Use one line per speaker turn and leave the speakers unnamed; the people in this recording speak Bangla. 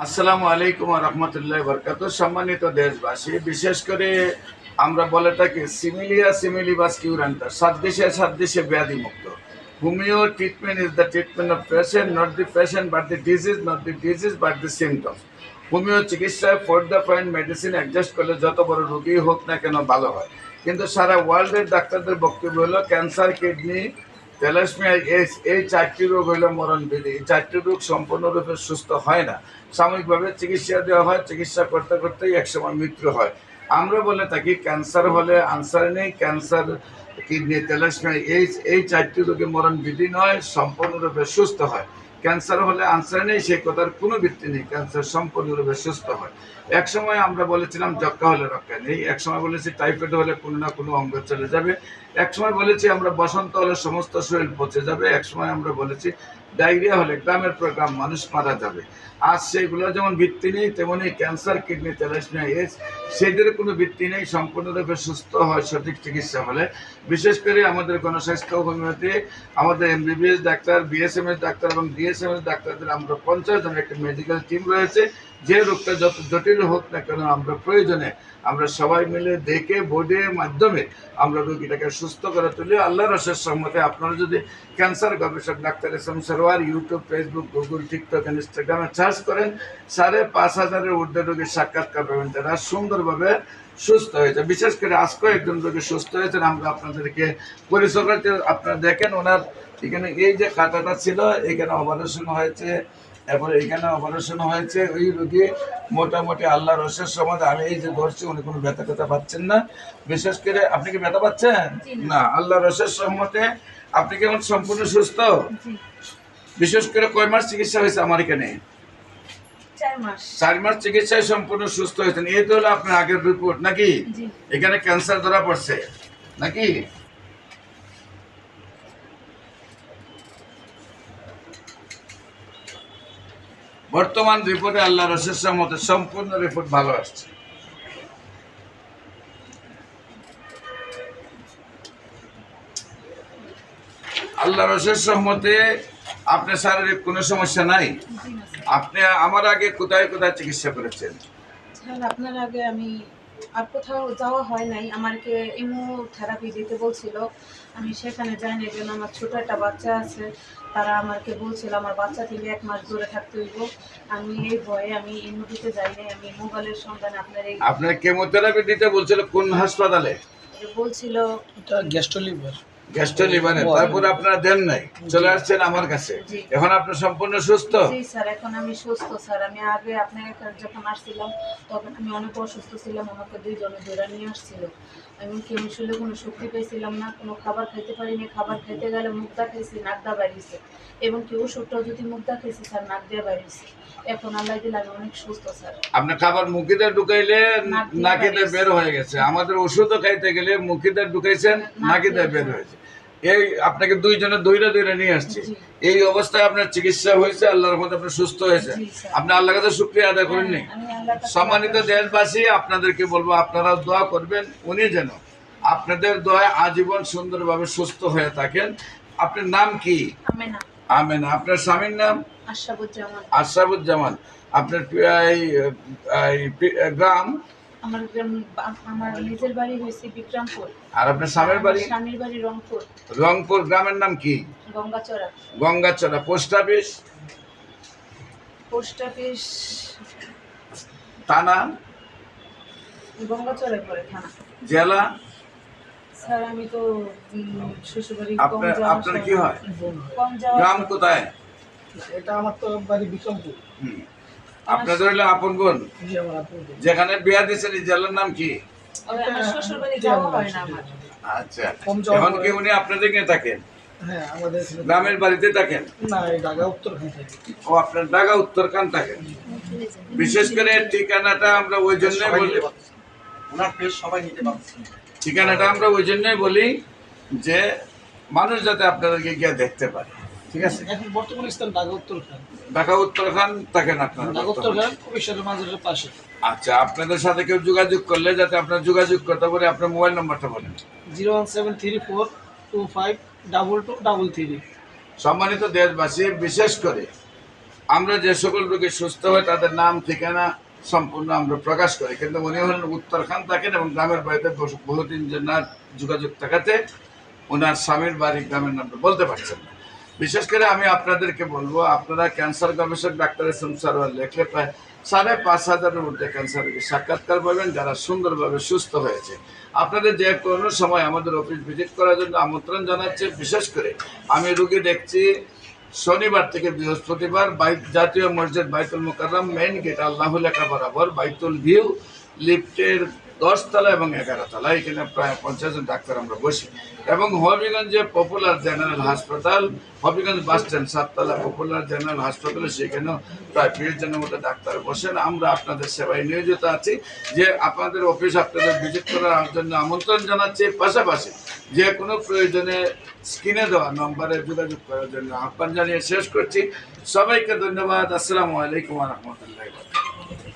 আসসালামু আলাইকুম ওয়া রাহমাতুল্লাহি ওয়া বারাকাতুহু। সম্মানিত দেশবাসী, বিশেষ করে আমরা বলে থাকি সিমিলিয়া সিমিলিবাস কিউরান্টা, সাদৃশ্যে ব্যাধি মুক্ত। Homeo treatment is the treatment of patient, not the patient but the disease, not the disease but the symptoms. Homeo চিকিৎসায় for the point medicine adjust করলে যত বড় রোগী হোক না কেন ভালো হয়। কিন্তু সারা ওয়ার্ল্ডের ডাক্তারদের বক্তব্য হলো ক্যান্সার, কিডনি, থ্যালাসেমিয়া, এই চারটি রোগ হইল মরণবিধি। এই চারটি রোগ সম্পূর্ণরূপে সুস্থ হয় না, সাময়িকভাবে চিকিৎসা দেওয়া হয়, চিকিৎসা করতে করতেই একসময় মৃত্যু হয়। আমরা বলে থাকি ক্যান্সার হলে আনসার নেই, ক্যান্সার, কিডনি, থ্যালাসেমিয়া এই চারটি রোগে মরণবিধি নয়, সম্পূর্ণরূপে সুস্থ হয়। ক্যান্সার হলে আনসার নেই, সেই কথার কোনো ভিত্তি নেই, ক্যান্সার সম্পূর্ণরূপে সুস্থ হয়। এক সময় আমরা বলেছিলাম যক্ষা হলে রক্ষা নেই, এক সময় বলেছি টাইফয়েড হলে কোনো না কোনো অঙ্গ চলে যাবে, এক সময় বলেছি আমরা বসন্ত হলে সমস্ত শরীর পচে যাবে, এক সময় আমরা বলেছি ডায়রিয়া হলে গ্রামের পর গ্রাম মানুষ মারা যাবে। আজ সেগুলো যেমন ভিত্তি নেই, তেমনি ক্যান্সার, কিডনি, থ্যালাসেমিয়া, সেদের কোনো ভিত্তি নেই, সম্পূর্ণরূপে সুস্থ হয় সঠিক চিকিৎসা হলে। বিশেষ করে আমাদের গণস্বাস্থ্য হোমিওতে আমাদের এমবিবিএস ডাক্তার, বিএসএমএস ডাক্তার এবং ডিএসএমএস ডাক্তারদের আমরা 50 জনের একটি মেডিকেল টিম রয়েছে। যে রোগটা যত জটিল হোক না কেন আমরা প্রয়োজনে আমরা সবাই মিলে দেখে বোর্ডের মাধ্যমে আমরা রোগীটাকে সুস্থ করে তুলি আল্লাহর অশেষ সম্মতে। আপনারা যদি ক্যান্সার গবেষক doctor SM. Sarwar YouTube, Facebook, Google, TikTok, ইনস্টাগ্রামে সার্চ করেন, 5,500-এর ঊর্ধ্বে রোগীর সাক্ষাৎকার পাবেন যারা সুন্দরভাবে সুস্থ হয়েছে। বিশেষ করে আজকেও একজন রোগী সুস্থ হয়েছেন, আমরা আপনাদেরকে পরিচয় করতে। আপনারা দেখেন ওনার এখানে এই যে কাঁটাটা ছিল, এখানে অপারেশন হয়েছে, এরপরে এখানে অপারেশন হয়েছে। ওই রোগী মোটামুটি আল্লাহর অশেষ সম্মতে, আমি এই যে ধরছি উনি কোনো ব্যথা ট্যাথা পাচ্ছেন না। বিশেষ করে আপনি কি ব্যথা পাচ্ছেন না? আল্লাহর অশেষ সম্মতে আপনি কেমন সম্পূর্ণ সুস্থ? বিশেষ করে কয় মাস চিকিৎসা হয়েছে আমার এখানে? 4 মাস চিকিৎসায় সম্পূর্ণ সুস্থ হয়েছেন। এই তো হলো আপনার আগের রিপোর্ট নাকি? এখানে ক্যান্সার ধরা পড়ছে নাকি? বর্তমান রিপোর্টে আল্লাহর অশেষ রহমতে সম্পূর্ণ রিপোর্ট ভালো আসছে। আল্লাহর অশেষ রহমতে আপনার শারীরিক কোনো সমস্যা নাই। আপনি আমার আগে কোথায় কোথায় চিকিৎসা করেছেন?
আপনার আগে আমি আর কোথাও যাওয়া হয় নাই। আমাকে ইমোথেরাপি দিতে বলছিল, আমি সেখানে যাইনি। এই জন্য আমার ছোট একটা বাচ্চা আছে, তারা আমাকে বলছিল আমার বাচ্চা থেকে 1 মাস দূরে থাকতে হইব। আমি এই ভয়ে আমি ইমো দিতে যাইনি। আমি মোবাইলের সন্ধানে
আপনার কেমোথেরাপি দিতে বলছিল কোন হাসপাতালে?
বলছিল
এটা গ্যাস্ট্রোলিভার।
তারপরে আপনারা দেন নাই, চলে আসছেন আমার কাছে। এখন আপনি সম্পূর্ণ সুস্থ?
জি স্যার, এখন আমি সুস্থ স্যার। আমি আগে আপনার যখন আসছিলাম তখন আমি অনেক অসুস্থ ছিলাম, আমাকে 2 জনে ধরে নিয়ে আসছিল। আমি শরীরে কোনো শক্তি পেয়েছিলাম না, কোনো খাবার খাইতে পারিনি। খাবার খাইতে গেলে মুখ দা খাইছি, নাক দা বাড়িয়েছে, এবং কি ওষুধটাও যদি মুখ দা খাইছি স্যার, নাক দিয়ে বাড়িয়েছে। এখন আল্লাহ দিলে আমি অনেক সুস্থ স্যার।
আপনি খাবার মুখিতে ঢুকাইলে নাকিতে বের হয়ে গেছে, আমাদের ওষুধও খাইতে গেলে মুখিতে ঢুকাইছেন, নাকিতে বের হয়েছে। এই আপনাকে 2 জনে দৌড়ে নিয়ে আসছে। এই অবস্থায় আপনার চিকিৎসা হয়েছে, আল্লাহর রহমতে আপনি সুস্থ হয়েছে। আপনি আল্লাহর কাছে শুকরিয়া আদায় করেননি? সম্মানিত দেশবাসী, আপনাদেরকে বলবো আপনারা দোয়া করবেন, উনি যেন আপনাদের দোয়ায় আজীবন সুন্দরভাবে সুস্থ হয়ে থাকেন। আপনার নাম কি? আমেনা। আপনার স্বামীর নাম? আশরাফুজ্জামান। আপনার গ্রাম?
আমার নিজের বাড়ি হয়েছে বিক্রমপুর।
আর আপনার স্বামীর বাড়ি?
স্বামীর বাড়ি রংপুর।
রংপুর গ্রামের নাম কি? গঙ্গাচড়া। পোস্ট অফিস থানা?
গঙ্গাচড়ায় পড়ে থানা।
জেলা?
স্যার আমি তো শ্বশুরবাড়ি।
আপনার কি হয়? গ্রাম কোথায়?
এটা আমার তো বাড়ি বিক্রমপুর।
আপনার হইলো আপন বোন?
জি, আমার আপন বোন।
যেখানে বিয়া দিয়েছেন এই জেলার নাম কি?
আমার শ্বশুরবাড়ি যাওয়া হয় না আমার।
আচ্ছা, এখন কি উনি আপনাদের এখানে থাকেন?
হ্যাঁ, আমাদের
গ্রামের বাড়িতে থাকেন?
না, এই ঢাকা উত্তরখান থাকি।
ও, আপনার ঢাকা উত্তরখান থাকেন। বিশেষ করে ঠিকানাটা আমরা ওই জন্যই বলি,
ওনার পেজ সবাই নিতে পারছে।
ঠিকানাটা আমরা ওই জন্যই বলি যে মানুষ যাতে আপনাদেরকে গিয়ে দেখতে পারে। ঠিক আছে?
এখন বর্তমান স্থান
ঢাকা উত্তরখান থাকেন আপনারা?
ঢাকা উত্তরখান কুমিশ্বরের মাজারের পাশে।
আচ্ছা, আপনাদের সাথে কেউ যোগাযোগ করলে যাতে আপনার যোগাযোগ করতে পারে, আপনার মোবাইল নাম্বারটা বলেন।
01734252233।
সম্মানিত দেশবাসী, বিশেষ করে আমরা যে সকল রোগী সুস্থ হয় তাদের নাম ঠিকানা সম্পূর্ণ আমরা প্রকাশ করি, কিন্তু উনি হলেন উত্তরখান থাকেন এবং গ্রামের বাড়িতে বহুদিন জন্য যোগাযোগ থাকাতে ওনার স্বামীর বাড়ির গ্রামের নামটা বলতে পারছেন না। বিশেষ করে আমি আপনাদেরকে বলবো, আপনারা ক্যান্সার গবেষক ডাক্তার এস.এম. সারোয়ার লেখলে প্রায় 5,500-এর মধ্যে ক্যান্সার রোগী সাক্ষাৎকার পাবেন যারা সুন্দরভাবে সুস্থ হয়েছে। আপনাদের যে কোনো সময় আমাদের অফিস ভিজিট করার জন্য আমন্ত্রণ জানাচ্ছি। বিশেষ করে আমি রোগী দেখছি শনিবার থেকে বৃহস্পতিবার জাতীয় মসজিদ বাইতুল মুকাররম মেইন গেট আল্লাহ লেখা বরাবর বাইতুল ভিউ লিফটের 10 তলা এবং 11 তলা, এখানে প্রায় 50 জন ডাক্তার আমরা বসি। এবং হবিগঞ্জে পপুলার জেনারেল হাসপাতাল, হবিগঞ্জ বাস স্ট্যান্ড 7 তলা পপুলার জেনারেল হাসপাতালে সেখানেও প্রায় 20 জনের মতো ডাক্তার বসেন। আমরা আপনাদের সেবায় নিয়োজিত আছি। যে আপনাদের অফিস আপনাদের ভিজিট করার জন্য আমন্ত্রণ জানাচ্ছি। পাশাপাশি যে কোনো প্রয়োজনে স্ক্রিনে দেওয়া নম্বরে যোগাযোগ করার জন্য আহ্বান জানিয়ে শেষ করছি। সবাইকে ধন্যবাদ। আসসালামু আলাইকুম ওয়া রাহমাতুল্লাহি ওয়া বারাকাতুহু।